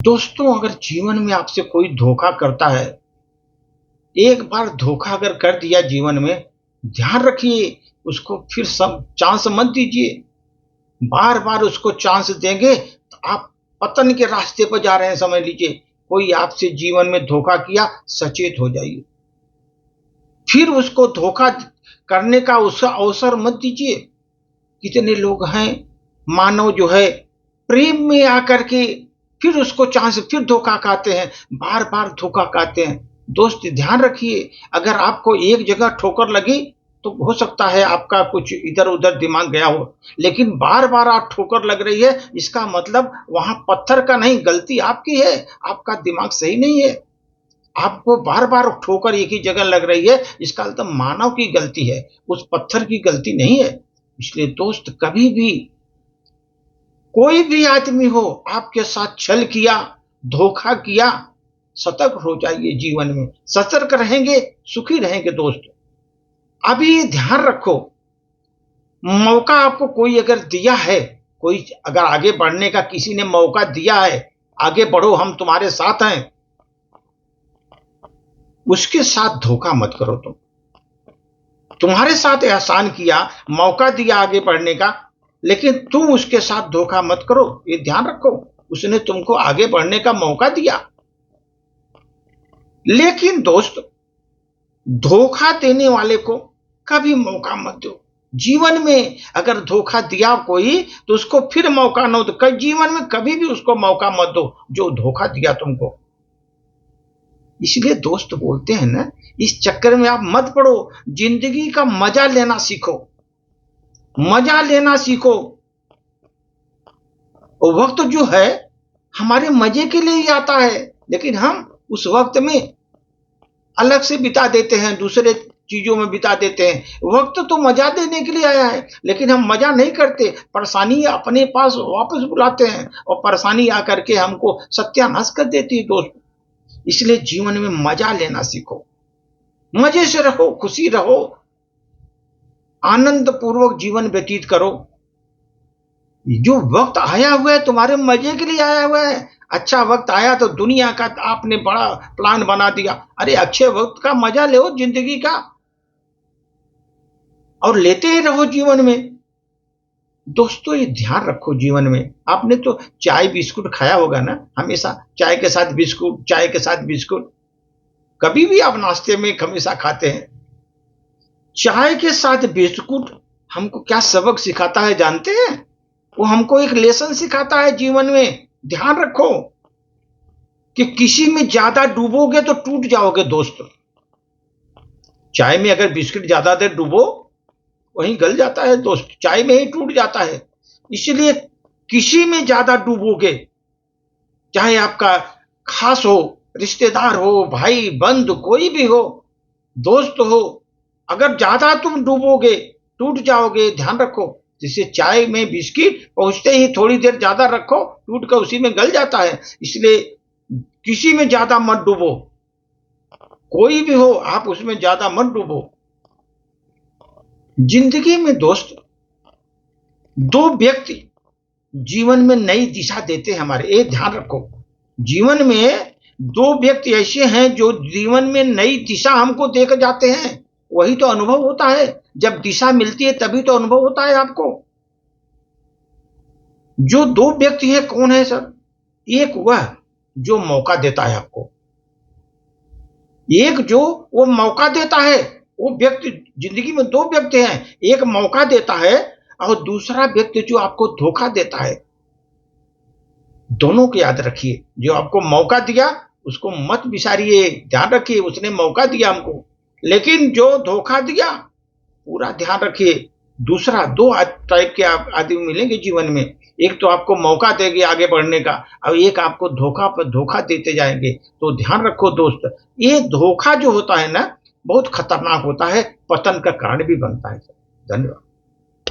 दोस्तों, अगर जीवन में आपसे कोई धोखा करता है, एक बार धोखा अगर कर दिया जीवन में, ध्यान रखिए उसको फिर सब चांस मत दीजिए। बार-बार उसको चांस देंगे तो आप पतन के रास्ते पर जा रहे हैं समझ लीजिए। कोई आपसे जीवन में धोखा किया, सचेत हो जाइए। फिर उसको धोखा करने का उसका अवसर मत दीजिए। कितने लोग हैं, मानव जो है प्रेम में आकर के फिर उसको चांस फिर धोखा खाते हैं, बार-बार धोखा खाते हैं। दोस्त ध्यान रखिए, अगर आपको एक जगह ठोकर लगी तो हो सकता है आपका कुछ इधर-उधर दिमाग गया हो, लेकिन बार-बार आप ठोकर लग रही है, इसका मतलब वहाँ पत्थर का नहीं, गलती आपकी है, आपका दिमाग सही नहीं है। आपको बार-बार ठोकर एक ही जगह लग रही है, इसका मतलब मानव की गलती है, उस पत्थर की गलती नहीं है। इसलिए दोस्त, कभी भी कोई भी आदमी हो आपके साथ छल किया, धोखा किया, सतर्क हो जाइए। जीवन में सतर्क रहेंगे, सुखी रहेंगे दोस्त। अभी ध्यान रखो, मौका आपको कोई अगर दिया है, कोई अगर आगे बढ़ने का किसी ने मौका दिया है, आगे बढ़ो हम तुम्हारे साथ हैं, उसके साथ धोखा मत करो। तुम्हारे साथ एहसान किया, मौका दिया आगे बढ़ने का, लेकिन तुम उसके साथ धोखा मत करो। ये ध्यान रखो, उसने तुमको आगे बढ़ने का मौका दिया, लेकिन दोस्त धोखा देने वाले को कभी मौका मत दो। जीवन में अगर धोखा दिया कोई तो उसको फिर मौका न दो। जीवन में कभी भी उसको मौका मत दो जो धोखा दिया तुमको। इसलिए दोस्त बोलते हैं ना, इस चक्कर में आप मत पड़ो, जिंदगी का मजा लेना सीखो, मजा लेना सीखो। वक्त जो है हमारे मजे के लिए ही आता है, लेकिन हम उस वक्त में अलग से बिता देते हैं, दूसरे चीजों में बिता देते हैं। वक्त तो मजा देने के लिए आया है, लेकिन हम मजा नहीं करते, परेशानी अपने पास वापस बुलाते हैं और परेशानी आकर के हमको सत्यानाश कर देती है दोस्त। इसलिए जीवन में मजा लेना सीखो, मजे से रहो, खुशी रहो, आनंद पूर्वक जीवन व्यतीत करो। जो वक्त आया हुआ है तुम्हारे मजे के लिए आया हुआ है। अच्छा वक्त आया तो दुनिया का आपने बड़ा प्लान बना दिया। अरे अच्छे वक्त का मजा लो जिंदगी का, और लेते ही रहो जीवन में। दोस्तों, ये ध्यान रखो, जीवन में आपने तो चाय बिस्कुट खाया होगा ना, हमेशा चाय के साथ बिस्कुट, चाय के साथ बिस्कुट, कभी भी आप नाश्ते में हमेशा खाते हैं। चाय के साथ बिस्कुट हमको क्या सबक सिखाता है जानते हैं? वो हमको एक लेसन सिखाता है जीवन में। ध्यान रखो कि किसी में ज्यादा डूबोगे तो टूट जाओगे दोस्त। चाय में अगर बिस्किट ज्यादा देर डूबो वहीं गल जाता है दोस्त, चाय में ही टूट जाता है। इसलिए किसी में ज्यादा डूबोगे, चाहे आपका खास हो, रिश्तेदार हो, भाई बंद कोई भी हो, दोस्त हो, अगर ज्यादा तुम डूबोगे टूट जाओगे। ध्यान रखो, जैसे चाय में बिस्किट पहुंचते ही थोड़ी देर ज्यादा रखो, टूट कर उसी में गल जाता है। इसलिए किसी में ज्यादा मत डूबो, कोई भी हो आप उसमें ज्यादा मत डूबो। जिंदगी में दोस्त दो व्यक्ति जीवन में नई दिशा देते हैं हमारे, ये ध्यान रखो। जीवन में दो व्यक्ति ऐसे हैं जो जीवन में नई दिशा हमको देकर जाते हैं। वही तो अनुभव होता है, जब दिशा मिलती है तभी तो अनुभव होता है आपको। जो दो व्यक्ति है कौन है सर? एक वह जो मौका देता है आपको, एक जो वो मौका देता है। वो व्यक्ति, जिंदगी में दो व्यक्ति हैं, एक मौका देता है और दूसरा व्यक्ति जो आपको धोखा देता है। दोनों को याद रखिए, जो आपको मौका दिया उसको मत बिसारिए, ध्यान रखिए उसने मौका दिया हमको, लेकिन जो धोखा दिया पूरा ध्यान रखिए। दूसरा दो टाइप के आदमी मिलेंगे जीवन में, एक तो आपको मौका देंगे आगे बढ़ने का और एक आपको धोखा पर धोखा देते जाएंगे। तो ध्यान रखो दोस्त, ये धोखा जो होता है ना बहुत खतरनाक होता है, पतन का कारण भी बनता है। धन्यवाद।